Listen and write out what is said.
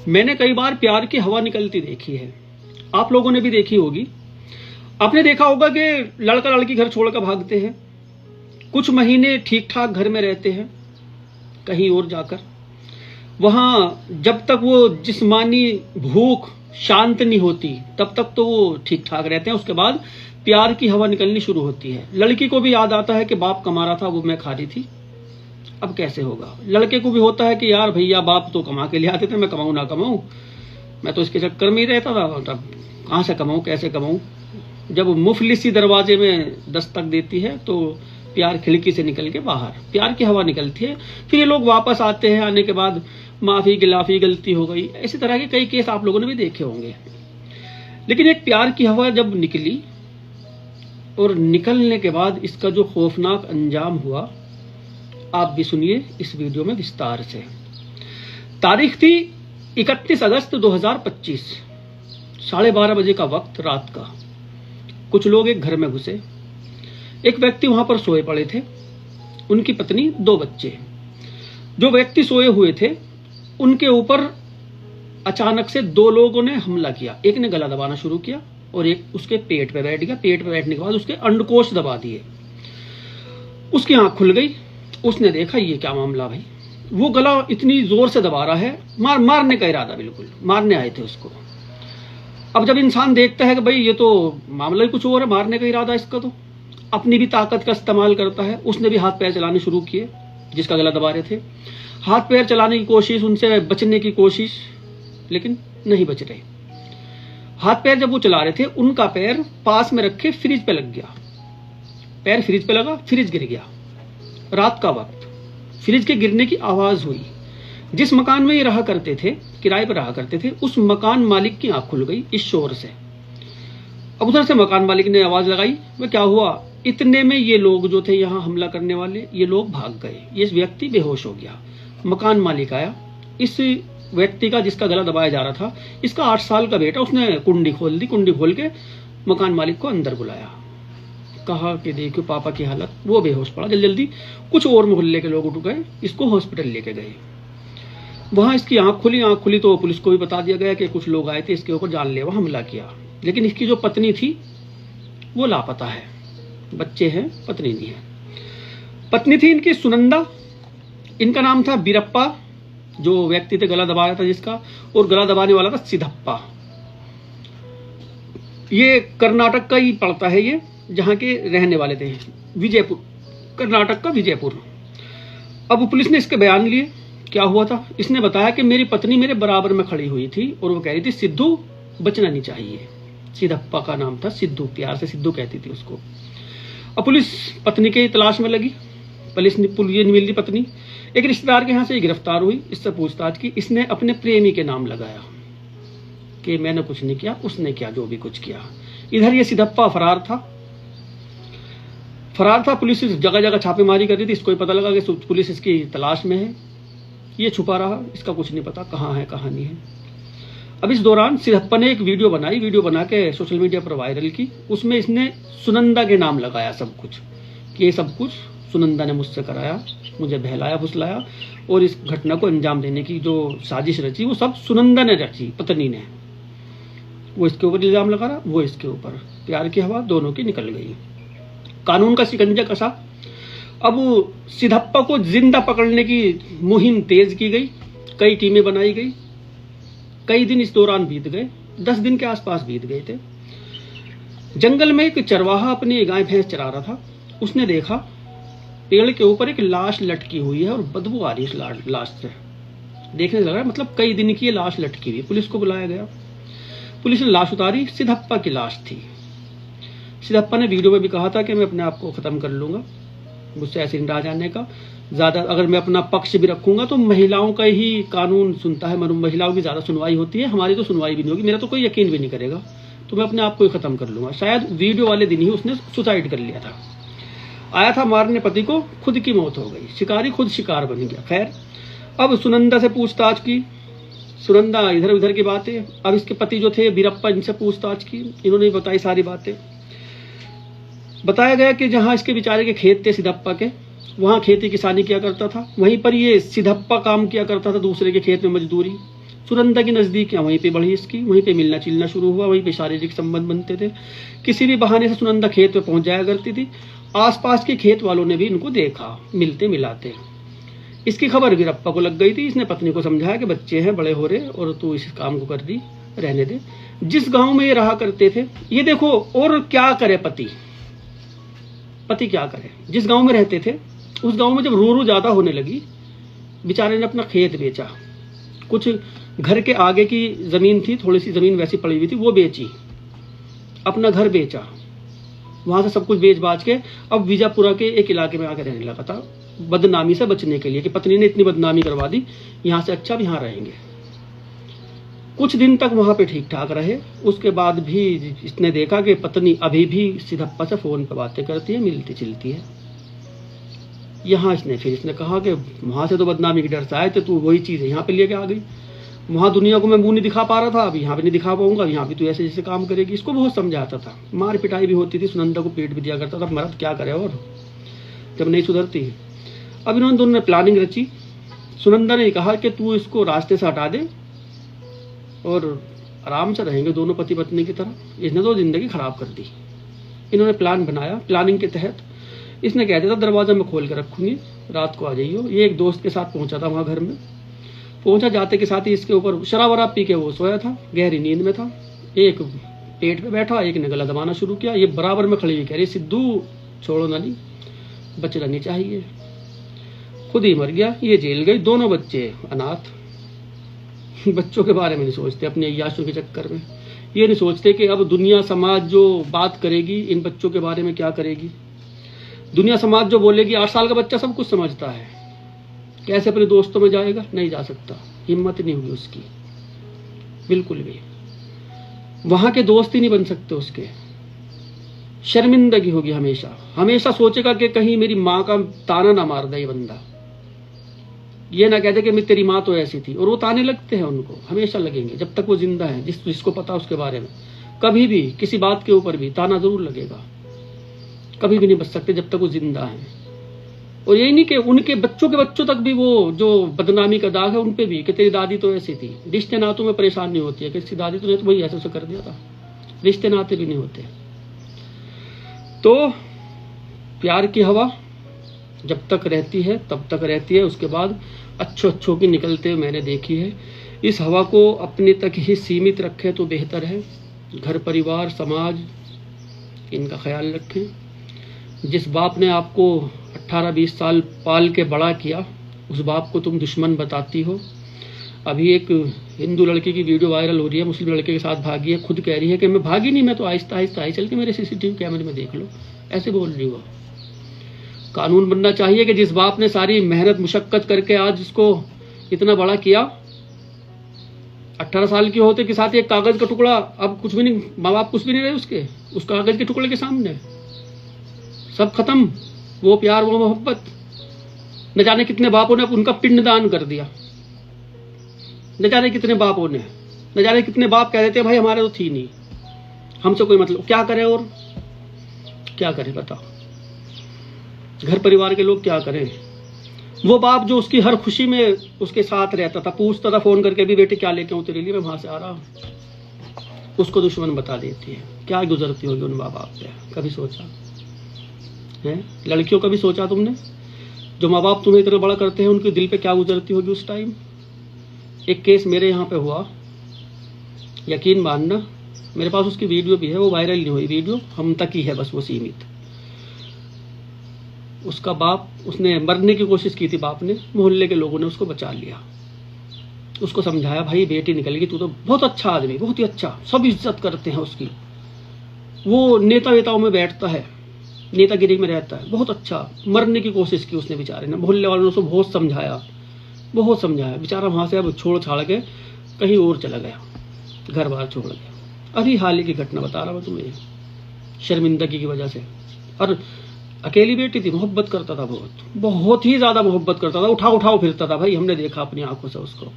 मैंने कई बार प्यार की हवा निकलती देखी है, आप लोगों ने भी देखी होगी। आपने देखा होगा कि लड़का लड़की घर छोड़कर भागते हैं, कुछ महीने ठीक ठाक घर में रहते हैं, कहीं और जाकर वहां जब तक वो जिस्मानी भूख शांत नहीं होती तब तक तो वो ठीक ठाक रहते हैं। उसके बाद प्यार की हवा निकलनी शुरू होती है। लड़की को भी याद आता है कि बाप कमा रहा था, वो मैं खा रही थी, अब कैसे होगा। लड़के को भी होता है कि यार भैया बाप तो कमा के ले आते थे, मैं कमाऊं ना कमाऊं, मैं तो इसके चक्कर में ही रहता था, तब कहाँ से कमाऊं, कैसे कमाऊं। जब मुफलिसी दरवाजे में दस्तक देती है तो प्यार खिड़की से निकल के बाहर प्यार की हवा निकलती है। फिर ये लोग वापस आते हैं, आने के बाद माफी गिलाफी, गलती हो गई, इसी तरह के कई केस आप लोगों ने भी देखे होंगे। लेकिन एक प्यार की हवा जब निकली और निकलने के बाद इसका जो खौफनाक अंजाम हुआ, आप भी सुनिए इस वीडियो में विस्तार से। तारीख थी 31 अगस्त 2025, 12:30 बजे का वक्त रात का। कुछ लोग एक घर में घुसे, एक व्यक्ति वहां पर सोए पड़े थे, उनकी पत्नी, 2 बच्चे। जो व्यक्ति सोए हुए थे उनके ऊपर अचानक से 2 लोगों ने हमला किया। एक ने गला दबाना शुरू किया और एक उसके पेट पे बैठ गया। पेट पे बैठने के बाद उसके अंडकोश दबा दिए। उसकी आंख खुल गई, उसने देखा ये क्या मामला भाई, वो गला इतनी जोर से दबा रहा है, मारने का इरादा, बिल्कुल मारने आए थे उसको। अब जब इंसान देखता है कि भाई ये तो मामला ही कुछ और है, मारने का इरादा इसका, तो अपनी भी ताकत का इस्तेमाल करता है। उसने भी हाथ पैर चलाने शुरू किए, जिसका गला दबा रहे थे। हाथ पैर चलाने की कोशिश, उनसे बचने की कोशिश, लेकिन नहीं बच रहे। हाथ पैर जब वो चला रहे थे, उनका पैर पास में रखे फ्रिज पे लग गया। पैर फ्रिज पे लगा, फ्रिज गिर गया। रात का वक्त, फ्रिज के गिरने की आवाज हुई। जिस मकान में ये रहा करते थे, किराए पर रहा करते थे, उस मकान मालिक की आंख खुल गई इस शोर से। अब उधर से मकान मालिक ने आवाज लगाई, वह क्या हुआ। इतने में ये लोग जो थे यहाँ हमला करने वाले, ये लोग भाग गए। ये व्यक्ति बेहोश हो गया। मकान मालिक आया। इस व्यक्ति का, जिसका गला दबाया जा रहा था, इसका 8 साल का बेटा, उसने कुंडी खोल दी। कुंडी खोल के मकान मालिक को अंदर बुलाया, कहा कि देखो पापा की हालत। वो बेहोश पड़ा। जल्दी जल्दी कुछ और मोहल्ले के लोग उठ गए, इसको हॉस्पिटल लेके गए। वहां इसकी आंख खुली तो पुलिस को भी बता दिया गया कि कुछ लोग आए थे, इसके ऊपर जानलेवा हमला किया। लेकिन इसकी जो पत्नी थी वो लापता है। बच्चे हैं, पत्नी नहीं है। पत्नी थी इनकी सुनंदा, इनका नाम था बीरप्पा, जो व्यक्ति थे गला दबाया था जिसका, और गला दबाने वाला था सिद्धप्पा। ये कर्नाटक का ही पड़ता है, ये जहां के रहने वाले थे, विजयपुर, कर्नाटक का विजयपुर। अब पुलिस ने इसके बयान लिए। क्या हुआ था, इसने बताया कि मेरी पत्नी मेरे बराबर में खड़ी हुई थी और वो कह रही थी सिद्धू बचना नहीं चाहिए। सिद्धप्पा का नाम था सिद्धू, प्यार से सिद्धू कहती थी उसको। अब पुलिस पत्नी के तलाश में लगी। पुलिस ये मिली पत्नी, एक रिश्तेदार के यहाँ से गिरफ्तार हुई। इससे पूछताछ की। इसने अपने प्रेमी के नाम लगाया कि मैंने कुछ नहीं किया, उसने किया जो भी कुछ किया। इधर ये सिद्धप्पा फरार था। पुलिस जगह जगह छापेमारी कर रही थी। इसको ही पता लगा कि पुलिस इसकी तलाश में है। ये छुपा रहा, इसका कुछ नहीं पता कहाँ है कहाँ नहीं है। अब इस दौरान सिद्धप्पा ने एक वीडियो बना के सोशल मीडिया पर वायरल की। उसमें इसने सुनंदा के नाम लगाया सब कुछ, कि ये सब कुछ सुनंदा ने मुझसे कराया, मुझे बहलाया फुसलाया, और इस घटना को अंजाम देने की जो साजिश रची वो सब सुनंदा ने रची, पत्नी ने। वो इसके ऊपर इल्जाम लगा रहा, वो इसके ऊपर। प्यार की हवा दोनों की निकल गई। कानून का शिकंजा कसा। अब सिद्धप्पा को जिंदा पकड़ने की मुहिम तेज की गई। कई टीमें बनाई गई। कई दिन इस दौरान बीत गए, 10 दिन के आसपास बीत गए थे। जंगल में एक चरवाहा अपनी गाय भैंस चरा रहा था। उसने देखा पेड़ के ऊपर एक लाश लटकी हुई है और बदबू आ रही है इस लाश से। देखने लगा, मतलब कई दिन की ये लाश लटकी हुई। पुलिस को बुलाया गया। पुलिस ने लाश उतारी, सिद्धप्पा की लाश थी। सिद्धप्पा ने वीडियो में भी कहा था कि मैं अपने आप को खत्म कर लूंगा, मुझसे ऐसे नहीं रहा जाने का। ज्यादा अगर मैं अपना पक्ष भी रखूंगा तो महिलाओं का ही कानून सुनता है, महिलाओं की ज्यादा सुनवाई होती है, हमारी तो सुनवाई भी नहीं होगी, मेरा तो कोई यकीन भी नहीं करेगा, तो मैं अपने आप को ही खत्म कर लूंगा। शायद वीडियो वाले दिन ही उसने सुसाइड कर लिया था। आया था मारने पति को, खुद की मौत हो गई। शिकारी खुद शिकार बन गया। खैर, अब सुनंदा से पूछताछ की। सुनंदा इधर उधर की बातें। अब इसके पति जो थे बीरप्पा, इनसे पूछताछ की। इन्होंने बताई सारी बातें। बताया गया कि जहां इसके बेचारे के खेत थे सिद्धप्पा के, वहां खेती किसानी किया करता था। वहीं पर ये सिद्धप्पा काम किया करता था दूसरे के खेत में मजदूरी। सुनंदा की नज़दीकियाँ वहीं पे बढ़ी इसकी, वहीं पे मिलना चिलना शुरू हुआ, वहीं पे शारीरिक संबंध बनते थे। किसी भी बहाने से सुनंदा खेत में पहुंच जाया करती थी। आसपास के खेत वालों ने भी इनको देखा मिलते मिलाते। इसकी खबर वीरप्पा को लग गई थी। इसने पत्नी को समझाया कि बच्चे हैं, बड़े हो रहे, और तू इस काम को कर दी, रहने दे। जिस गांव में ये रहा करते थे, ये देखो, और क्या करे पति क्या करे, जिस गांव में रहते थे उस गांव में जब रो ज्यादा होने लगी, बेचारे ने अपना खेत बेचा। कुछ घर के आगे की जमीन थी, थोड़ी सी जमीन वैसी पड़ी हुई थी, वो बेची, अपना घर बेचा, वहां से सब कुछ बेच बाच के अब विजापुरा के एक इलाके में आके रहने लगा था, बदनामी से बचने के लिए कि पत्नी ने इतनी बदनामी करवा दी, यहां से अच्छा भी यहां रहेंगे। कुछ दिन तक वहां पे ठीक ठाक रहे। उसके बाद भी इसने देखा कि पत्नी अभी भी सिद्धप्पा से फोन पर बातें करती है, मिलती चिलती है। यहाँ इसने कहा कि वहां से तो बदनामी की डर से आए थे, तू वही चीज है यहाँ पे लेके आ गई। वहां दुनिया को मैं मुंह नहीं दिखा पा रहा था, अब यहाँ पे नहीं दिखा पाऊंगा, यहाँ भी तू ऐसे जैसे काम करेगी। इसको बहुत समझाता था, मार पिटाई भी होती थी, सुनंदा को पेट भी दिया करता था। मर्द क्या करे और जब नहीं सुधरती। अब इन्होंने दोनों ने प्लानिंग रची। सुनंदा ने कहा कि तू इसको रास्ते से हटा दे और आराम से रहेंगे दोनों पति पत्नी की तरह। इसने तो जिंदगी खराब कर दी। इन्होंने प्लान बनाया। प्लानिंग के तहत इसने कह दिया था दरवाजा में खोल के रखूंगी, रात को आ जाइयो। ये एक दोस्त के साथ पहुंचा था वहां घर में। पहुंचा, जाते के साथ ही इसके ऊपर शराब वराब पी के वो सोया था, गहरी नींद में था। एक पेट पे बैठा, एक ने गला दबाना शुरू किया। ये बराबर में खड़ी हुई कह रही, सिद्धू छोड़ो ना, नहीं बचना नहीं चाहिए। खुद ही मर गया, ये जेल गई। दोनों बच्चे अनाथ। बच्चों के बारे में नहीं सोचते, अपने अय्याशों के चक्कर में। ये नहीं सोचते कि अब दुनिया समाज जो बात करेगी इन बच्चों के बारे में क्या करेगी। दुनिया समाज जो बोलेगी, 8 साल का बच्चा सब कुछ समझता है, कैसे अपने दोस्तों में जाएगा, नहीं जा सकता, हिम्मत नहीं हुई उसकी बिल्कुल भी। वहां के दोस्त ही नहीं बन सकते उसके। शर्मिंदगी होगी हमेशा। हमेशा सोचेगा कि कहीं मेरी माँ का ताना ना मार दे ये बंदा, ये ना कहते कि मैं तेरी माँ तो ऐसी थी। और वो ताने लगते हैं, उनको हमेशा लगेंगे जब तक वो जिंदा है। जिसको पता उसके बारे में, कभी भी किसी बात के ऊपर भी ताना जरूर लगेगा। कभी भी नहीं बच सकते जब तक वो जिंदा है। और यही नहीं कि उनके बच्चों के बच्चों तक भी वो जो बदनामी का दाग है उन पे भी, कि तेरी दादी तो ऐसी थी। रिश्ते नातों में परेशान नहीं होती है कि इसकी दादी तो वही ऐसे कर दिया था। रिश्ते नाते भी नहीं होते। तो प्यार की हवा जब तक रहती है तब तक रहती है, उसके बाद अच्छों की निकलते मैंने देखी है। इस हवा को अपने तक ही सीमित रखें तो बेहतर है। घर परिवार समाज इनका ख्याल रखें। जिस बाप ने आपको 18-20 साल पाल के बड़ा किया, उस बाप को तुम दुश्मन बताती हो। अभी एक हिंदू लड़की की वीडियो वायरल हो रही है, मुस्लिम लड़के के साथ भागी है। खुद कह रही है कि मैं भागी नहीं, मैं तो आहिस्ता आहिस्ता आई चल के मेरे CCTV कैमरे में देख लो, ऐसे बोल रही हो। कानून बनना चाहिए कि जिस बाप ने सारी मेहनत मुशक्कत करके आज इसको इतना बड़ा किया, 18 साल के होते के साथ एक कागज का टुकड़ा, अब कुछ भी नहीं, माँ बाप कुछ भी नहीं रहे उसके, उस कागज के टुकड़े के सामने सब खत्म। वो प्यार, वो मोहब्बत। न जाने कितने बापों ने उनका पिंडदान कर दिया, न जाने कितने बापों ने, न जाने कितने बाप कह देते भाई हमारे तो थी नहीं, हमसे कोई मतलब। क्या करें और क्या करें बताओ। घर परिवार के लोग क्या करें। वो बाप जो उसकी हर खुशी में उसके साथ रहता था, पूछता था फोन करके भी, बेटे क्या लेके आऊं तेरे लिए, मैं वहां से आ रहा हूं, उसको दुश्मन बता देती है। क्या गुजरती होगी उन माँ बाप पे, कभी सोचा है? लड़कियों का भी सोचा तुमने? जो माँ बाप तुम्हें इतना बड़ा करते हैं उनके दिल पे क्या गुजरती होगी उस टाइम। एक केस मेरे यहाँ पे हुआ, यकीन मानना, मेरे पास उसकी वीडियो भी है, वो वायरल नहीं हुई वीडियो, हम तक ही है बस वो सीमित। उसका बाप, उसने मरने की कोशिश की थी बाप ने, मोहल्ले के लोगों ने उसको बचा लिया। उसको समझाया भाई बेटी निकल गई, तू तो बहुत अच्छा आदमी, बहुत ही अच्छा, सब इज्जत करते हैं उसकी, वो नेता वेताओं में बैठता है, नेतागिरी में रहता है, बहुत अच्छा। मरने की कोशिश की उसने बेचारे ने, मोहल्ले वालों ने उसको बहुत समझाया, बहुत समझाया। बेचारा वहां से अब छोड़ छाड़ के कहीं और चला गया, घर बार छोड़ गया। अभी हाल ही की घटना बता रहा हूं तुम्हें, शर्मिंदगी की वजह से। और अकेली बेटी थी, मोहब्बत करता था, बहुत बहुत ही ज्यादा मोहब्बत करता था, उठाओ फिरता था भाई, हमने देखा अपनी आंखों से उसको।